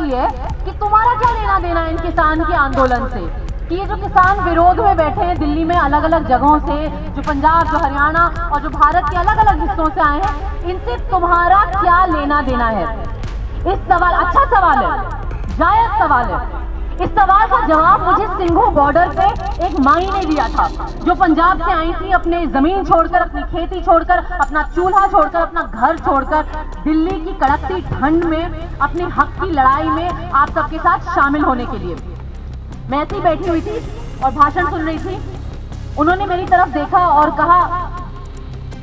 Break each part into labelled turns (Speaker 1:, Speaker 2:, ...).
Speaker 1: मची है कि तुम्हारा क्या लेना देना है इन किसान के आंदोलन से, कि ये जो किसान विरोध में बैठे हैं दिल्ली में अलग अलग जगहों से, जो पंजाब, जो हरियाणा और जो भारत के अलग अलग हिस्सों से आए हैं, इनसे तुम्हारा क्या लेना देना है। इस सवाल, अच्छा सवाल है, जायज सवाल है। इस सवाल का जवाब मुझे सिंघू बॉर्डर पे एक माई ने दिया था, जो पंजाब से आई थी, अपने जमीन छोड़कर, अपनी खेती छोड़कर, अपना चूल्हा छोड़कर, अपना घर छोड़कर, दिल्ली की कड़कती ठंड में अपने हक की लड़ाई में आप सबके साथ शामिल होने के लिए। मैं ऐसी बैठी हुई थी और भाषण सुन रही थी। उन्होंने मेरी तरफ देखा और कहा,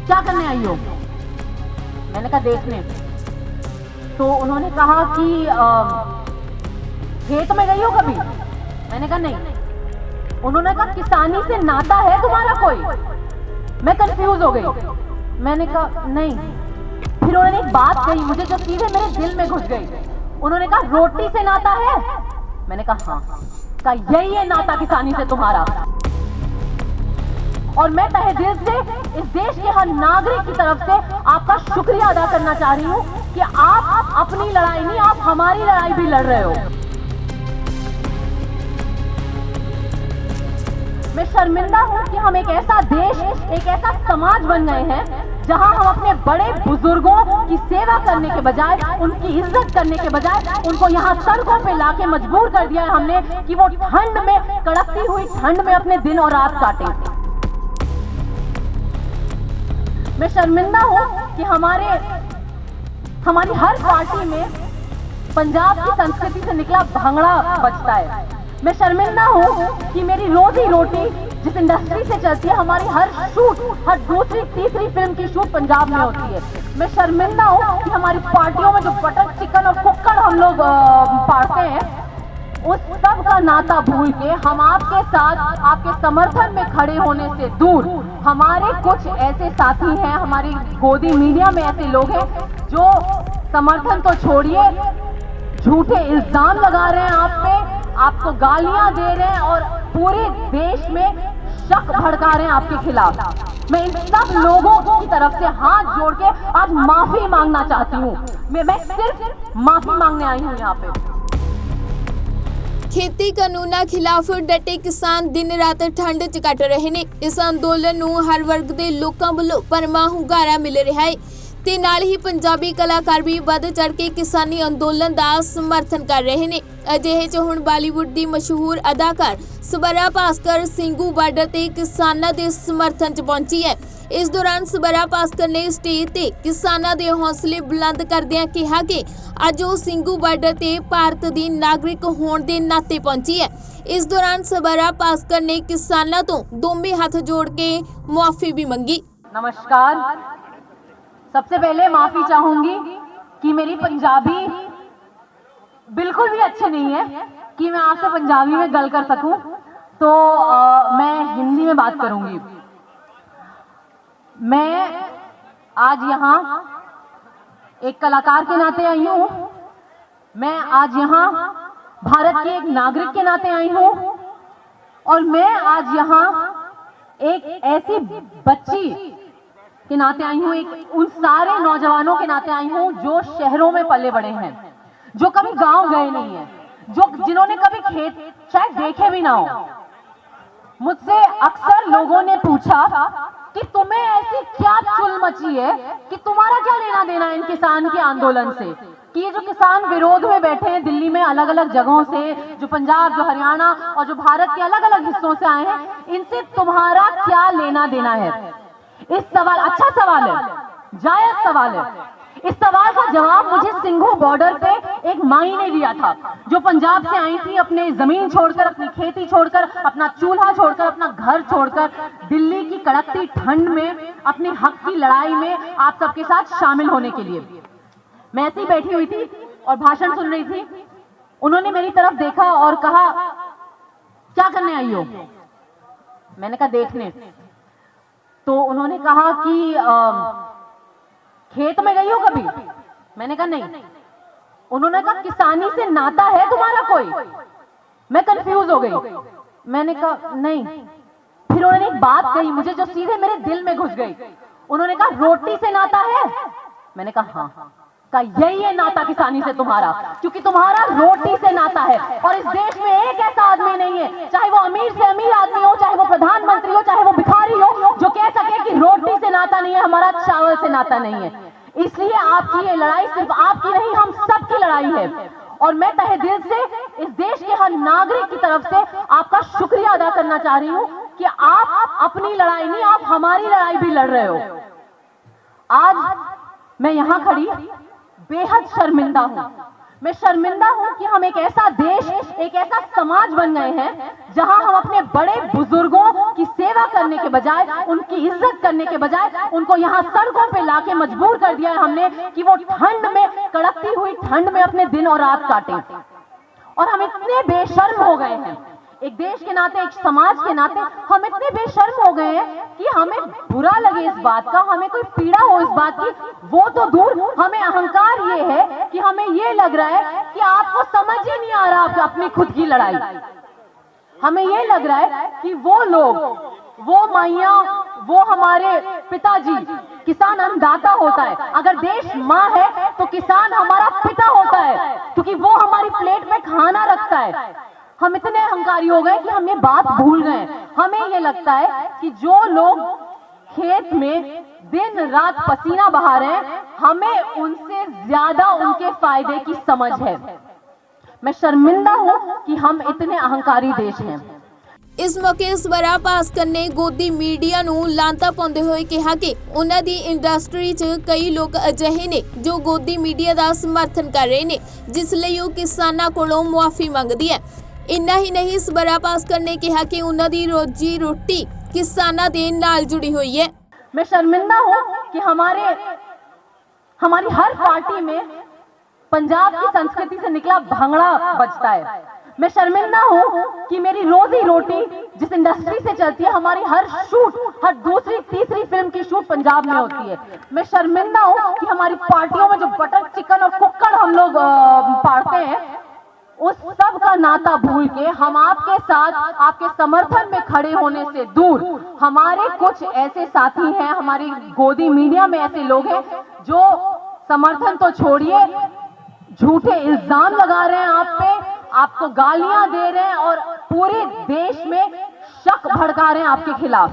Speaker 1: क्या करने आई हो? मैंने कहा देखने। तो उन्होंने कहा कि खेत में गई हो कभी? मैंने कहा नहीं। उन्होंने कहा किसानी से नाता है तुम्हारा कोई? मैं कंफ्यूज हो गई। मैंने कहा नहीं। फिर उन्होंने एक बात कही मुझे जो सीधे मेरे दिल में घुस गई। उन्होंने कहा रोटी से नाता है? मैंने कहा हाँ। कहा यही है नाता किसानी से तुम्हारा। और मैं तहे दिल से इस देश के हर नागरिक की तरफ से आपका शुक्रिया अदा करना चाह रही हूं कि आप अपनी लड़ाई नहीं, आप हमारी लड़ाई भी लड़ रहे हो। मैं शर्मिंदा हूं कि हम एक ऐसा देश, एक ऐसा समाज बन गए हैं जहां हम अपने बड़े बुजुर्गों की सेवा करने के बजाय, उनकी इज्जत करने के बजाय, उनको यहां सड़कों पे लाके मजबूर कर दिया है हमने कि वो ठंड में, कड़कती हुई ठंड में अपने दिन और रात काटें। मैं शर्मिंदा हूं कि हमारी हर पार्टी में पंजाब की संस्कृति से निकला भांगड़ा बजता है। मैं शर्मिंदा हूं कि मेरी रोजी रोटी जिस इंडस्ट्री से चलती है, हमारी हर शूट, हर दूसरी तीसरी फिल्म की शूट पंजाब में होती है। मैं शर्मिंदा हूं कि हमारी पार्टियों में जो बटर चिकन और कुक्कड़ हम लोग पाड़ते हैं, उस सब का नाता भूल के हम आपके साथ, आपके समर्थन में खड़े होने से दूर, हमारे कुछ ऐसे साथी हैं, हमारी गोदी मीडिया में ऐसे लोग हैं जो समर्थन तो छोड़िए, झूठे इल्जाम लगा रहे हैं आप पे, आपको गालियां दे रहे हैं और पूरे देश में शक भड़का रहे हैं आपके खिलाफ। मैं इन सब लोगों की तरफ से हाथ जोड़ के आज माफी मांगना चाहती हूँ। मैं सिर्फ माफी मांगने आई हूँ यहाँ पे।
Speaker 2: खेती कानूना खिलाफ डटे किसान दिन रात ठंड च कट रहे ने। इस अंदोलन नूं हर वर्ग के लोगों वालों भरवां हुंगारा मिल रहा है ते नाल ही पंजाबी कलाकार भी वध चढ़ के किसानी अंदोलन का समर्थन कर रहे हैं। अजिहे च हुण बालीवुड की मशहूर अदाकार सबरा भास्कर सिंघू बॉर्डर ते किसानां दे समर्थन च पहुंची है। इस दौरान सबरा भास्कर ने स्टेज ते किसानां दे हौसले बुलंद करदिआं कहा कि अज वो सिंघू बॉर्डर ते भारत दी नागरिक होने के नाते पहुंची है। इस दौरान सबरा भास्कर ने किसानां तो दोवें हाथ जोड़ के मुआफी भी मंगी।
Speaker 1: नमस्कार। सबसे पहले माफी चाहूंगी कि मेरी पंजाबी बिल्कुल भी अच्छी नहीं है कि मैं आपसे पंजाबी में गल कर सकूं, तो मैं हिंदी में बात करूंगी। मैं आज यहाँ एक कलाकार के नाते आई हूँ, मैं आज यहाँ भारत के एक नागरिक के नाते आई हूँ, और मैं आज यहाँ एक ऐसी बच्ची के नाते आई हूँ, एक उन सारे नौजवानों के नाते आई हूँ जो शहरों में पले बड़े हैं, जो कभी गांव गए नहीं हैं, जिन्होंने कभी खेत शायद देखे भी ना हो। मुझसे अक्सर लोगों ने पूछा कि तुम्हें ऐसी क्या चुल मची है कि तुम्हारा क्या लेना देना है इन किसान के आंदोलन से, कि ये जो किसान विरोध में बैठे हैं दिल्ली में अलग अलग जगहों से, जो पंजाब, जो हरियाणा और जो भारत के अलग अलग हिस्सों से आए हैं, इनसे तुम्हारा क्या लेना देना है। इस सवाल, अच्छा सवाल है, जायज सवाल है। इस सवाल का जवाब मुझे सिंघू बॉर्डर पे एक माई ने दिया था, जो पंजाब से आई थी, अपने जमीन छोड़कर, अपनी खेती छोड़कर, अपना चूल्हा छोड़कर, अपना घर छोड़कर, दिल्ली की कड़कती ठंड में अपने हक की लड़ाई में आप सबके साथ शामिल होने के लिए। मैं ऐसी बैठी हुई थी और भाषण सुन रही थी। उन्होंने मेरी तरफ देखा और कहा, क्या करने आई हो? मैंने कहा देखने। तो उन्होंने कहा कि खेत में गई हो कभी? मैंने कहा नहीं। उन्होंने कहा किसानी से नाता है तुम्हारा कोई? मैं कंफ्यूज हो गई। मैंने कहा नहीं। फिर उन्होंने एक बात कही मुझे जो सीधे मेरे दिल में घुस गई। उन्होंने कहा रोटी से नाता है? मैंने कहा हाँ। का यही है नाता किसानी से तुम्हारा, क्योंकि तुम्हारा रोटी से नाता है। और इस देश में एक ऐसा आदमी नहीं है, चाहे वो अमीर से अमीर आदमी हो, चाहे वो प्रधानमंत्री हो, चाहे वो भिखारी हो, जो कह सके कि रोटी से नाता नहीं है, हमारा चावल से नाता नहीं है। इसलिए आपकी ये लड़ाई सिर्फ आपकी नहीं, हम सबकी लड़ाई है। और मैं तहे दिल से इस देश के हर नागरिक की तरफ से आपका शुक्रिया अदा करना चाह रही हूं कि आप अपनी लड़ाई नहीं, आप हमारी लड़ाई भी लड़ रहे हो। आज मैं यहां खड़ी बेहद शर्मिंदा हूं। मैं शर्मिंदा हूं कि हम एक ऐसा देश, एक ऐसा समाज बन गए हैं जहां हम अपने बड़े बुजुर्गों की सेवा करने के बजाय, उनकी इज्जत करने के बजाय, उनको यहां सड़कों पे लाके मजबूर कर दिया है हमने कि वो ठंड में, कड़कती हुई ठंड में अपने दिन और रात काटें। और हम इतने बेशर्म हो गए हैं, एक देश के नाते, एक समाज के नाते हम इतने बेशर्म हो गए हैं कि हमें बुरा लगे इस बात का, हमें कोई पीड़ा हो इस बात की, वो तो दूर, हमें अहंकार ये है कि हमें ये लग रहा है कि आपको समझ ही नहीं आ रहा आपकी अपनी खुद की लड़ाई। हमें ये लग रहा है कि वो लोग, वो माइयां, वो हमारे पिताजी, किसान अन्नदाता होता है। अगर देश माँ है तो किसान हमारा पिता होता है, क्योंकि वो हमारी प्लेट में खाना रखता है। हम इतने अहंकारी हो गए कि हम ये बात भूल गए। हमें ये लगता है कि जो लोग खेत में दिन रात पसीना बहा रहे हैं, हमें उनसे ज्यादा उनके फायदे की समझ है। मैं शर्मिंदा हूं कि हम इतने अहंकारी देश हैं।
Speaker 2: इस मौके स्वरा भास्कर ने गोदी मीडिया ਨੂੰ ਲਾਂਤਾ ਪਾਉਂਦੇ ਹੋਏ ਕਿਹਾ ਕਿ ਉਹਨਾਂ ਦੀ ਇੰਡਸਟਰੀ 'ਚ ਕਈ ਲੋਕ ਅਜਿਹੇ ਨੇ ਜੋ ਗੋਦੀ ਮੀਡੀਆ ਦਾ ਸਮਰਥਨ ਕਰ ਰਹੇ ਨੇ, ਜਿਸ ਲਈ ਉਹ ਕਿਸਾਨਾਂ ਕੋਲੋਂ ਮੁਆਫੀ ਮੰਗਦੀ ਹੈ। ਇੰਨਾ ਹੀ ਨਹੀਂ, स्वरा भास्कर ने कहा कि ਉਹਨਾਂ ਦੀ रोजी रोटी किसानां ਦੇ ਨਾਲ जुड़ी हुई है।
Speaker 1: मैं शर्मिंदा हूं कि हमारी हर पार्टी में पंजाब की संस्कृति से निकला भंगड़ा बजता है। मैं शर्मिंदा हूं कि मेरी रोजी रोटी जिस इंडस्ट्री से चलती है, हमारी हर शूट, हर दूसरी तीसरी फिल्म की शूट पंजाब में होती है। मैं शर्मिंदा हूं कि हमारी पार्टियों में जो बटर चिकन और कुक्कड़ हम लोग पाड़ते हैं, उस सब का नाता भूल के हम आपके साथ, आपके समर्थन में खड़े होने से दूर, हमारे कुछ ऐसे साथी हैं, हमारी गोदी मीडिया में ऐसे लोग हैं जो समर्थन तो छोड़िए, झूठे इल्जाम लगा रहे हैं आप पे, आपको गालियां दे रहे हैं और पूरे देश में शक भड़का रहे हैं आपके खिलाफ।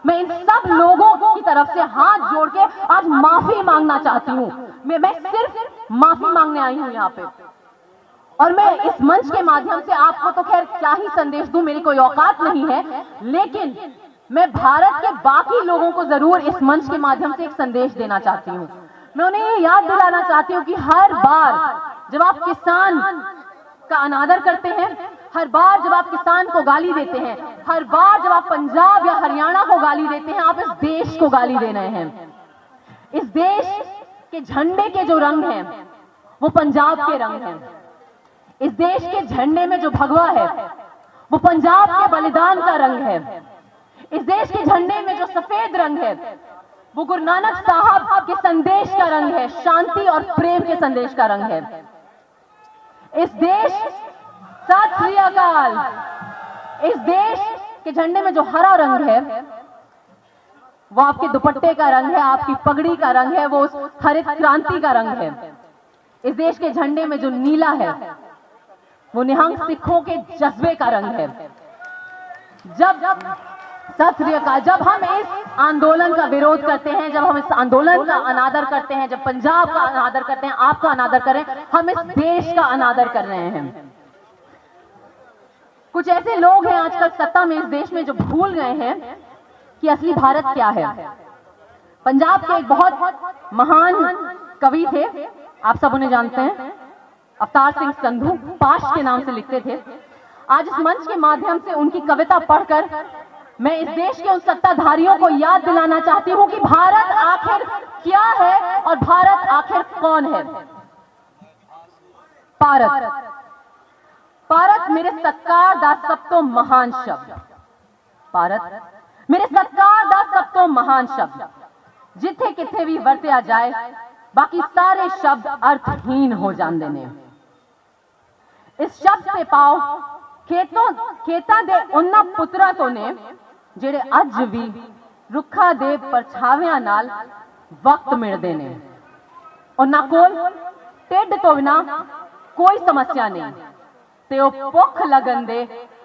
Speaker 1: मैं इन सब लोगों की तरफ से हाथ जोड़ के आज माफी मांगना चाहती हूँ। मैं सिर्फ माफी मांगने आई हूँ यहाँ पे। और मैं इस मंच के माध्यम से आपको तो खैर क्या ही संदेश दूं, मेरी कोई औकात नहीं है, लेकिन मैं भारत के बाकी लोगों को जरूर इस मंच के माध्यम से एक संदेश देना चाहती हूँ। मैं उन्हें ये याद दिलाना चाहती हूँ कि हर बार जब आप किसान का अनादर करते हैं, हर बार जब आप किसान को गाली देते हैं, हर बार जब आप पंजाब या हरियाणा को गाली देते हैं, आप इस देश को गाली दे रहे हैं। इस देश के झंडे के जो रंग हैं वो पंजाब के रंग हैं। इस देश के झंडे में जो भगवा है वो पंजाब के बलिदान का रंग है। इस देश के झंडे में जो सफेद रंग है वो गुरु नानक साहब के संदेश का रंग है, शांति और प्रेम के संदेश का रंग है। इस देश, सत श्री अकाल, इस देश के झंडे में जो हरा रंग है वो आपके दुपट्टे का रंग है, आपकी पगड़ी का रंग है, वो हरित क्रांति का रंग है। इस देश के झंडे में जो नीला है वो निहंग सिखों के जज्बे का रंग है। जब सत श्री अकाल, जब हम इस आंदोलन का विरोध करते हैं, जब हम इस आंदोलन का अनादर करते हैं, जब पंजाब का अनादर करते हैं, आपका अनादर कर रहे हैं, हम इस देश का अनादर कर रहे हैं। कुछ ऐसे लोग हैं आजकल सत्ता में इस देश में जो भूल गए हैं कि असली भारत क्या है। पंजाब के एक बहुत महान कवि थे, आप सब उन्हें जानते हैं, अवतार सिंह संधू, पाश के नाम से लिखते थे। आज इस मंच के माध्यम से उनकी कविता पढ़कर मैं इस देश के उन सत्ताधारियों को याद दिलाना चाहती हूं कि भारत आखिर क्या है और भारत आखिर कौन है। भारत, भारत मेरे सत्कार दा सब तो महान शब्द, भारत मेरे सत्कार दा सब तो महान शब्द, जिथे किथे भी वरत्या जाए बाकी सारे शब्द अर्थहीन हो जाते ने। इस शब्द से पाओ खेतां दे उन्ना पुत्रा तो ने ਜਿਹੜੇ ਅੱਜ ਵੀ ਰੁੱਖਾਂ ਦੇ ਪਰਛਾਵਿਆਂ ਨਾਲ ਵਕਤ ਮਿਲਦੇ ਨੇ। और ना कोई ਢਿੱਡ ਤੋਂ ਬਿਨਾ ਕੋਈ ਸਮੱਸਿਆ ਨਹੀਂ ਤੇ ਉਹ ਭੁੱਖ ਲੱਗਣ ਦੇ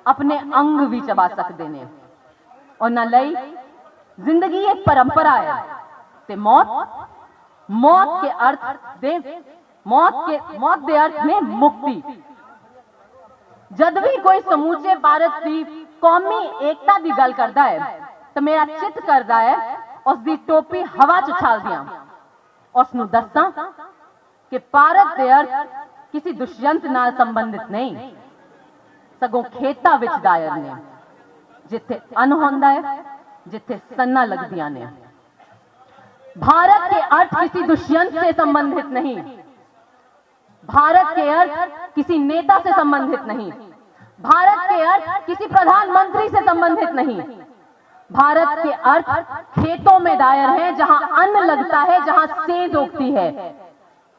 Speaker 1: ਆਪਣੇ ਅੰਗ ਵੀ ਚਬਾ ਸਕਦੇ ਨੇ। ਉਹਨਾਂ ਲਈ ਜ਼ਿੰਦਗੀ ਇੱਕ ਪਰੰਪਰਾ ਹੈ ਤੇ मौत के अर्थ में मुक्ति। जद भी कोई समूचे भारत की कौमी एकता की गल करता है तो मेरा चित करता है उसकी टोपी हवा च उछाल दियां, उसनूं दस्सां कि भारत के अर्थ किसी दुष्यंत नाल संबंधित नहीं, सगों खेतां विच दायर ने, जिथे अन्न हुंदा है, जिथे सन्ना लगदियां ने। भारत के अर्थ किसी दुष्यंत से संबंधित नहीं, भारत के अर्थ किसी नेता से संबंधित नहीं, भारत के अर्थ किसी प्रधानमंत्री से संबंधित नहीं। भारत के अर्थ खेतों में दायर है, जहां अन्न लगता है, जहां सेंध उगती है।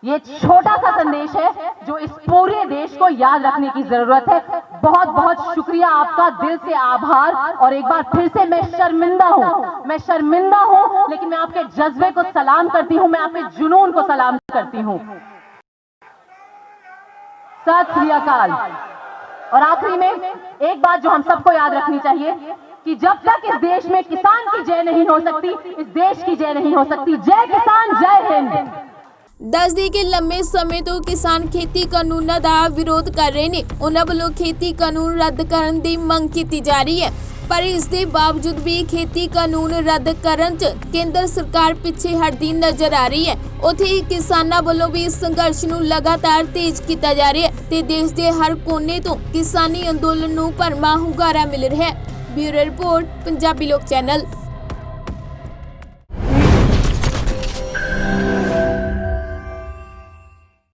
Speaker 1: ये छोटा सा संदेश है जो इस पूरे देश को याद रखने की जरूरत है। बहुत बहुत शुक्रिया, आपका दिल से आभार। और एक बार फिर से मैं शर्मिंदा हूं, लेकिन मैं आपके जज्बे को सलाम करती हूं, मैं आपके जुनून को सलाम करती हूं। सत श्री अकाल। और आखिरी में एक बात जो हम सबको याद रखनी चाहिए कि जब तक इस देश में किसान की जय नहीं हो सकती, इस देश की जय नहीं हो सकती। जय किसान, जय हिंद।
Speaker 2: दस दी के लंबे समय तो किसान खेती कानूनों का विरोध कर रहे ने। उन्हां वल्लों खेती कानून रद्द करन दी मंग की जा रही है, पर इस दे बावजूद भी खेती कानून रद्द करन च केंद्र सरकार पिछे हटदी नजर आ रही है। उत्थे ही किसानां वल्लों भी इस संघर्ष नूं लगातार तेज किया जा रहा है ते देश के हर कोने तो किसानी अंदोलन नूं भरवां हुंगारा मिल रहा है। ब्यूरो रिपोर्ट, पंजाबी लोक चैनल।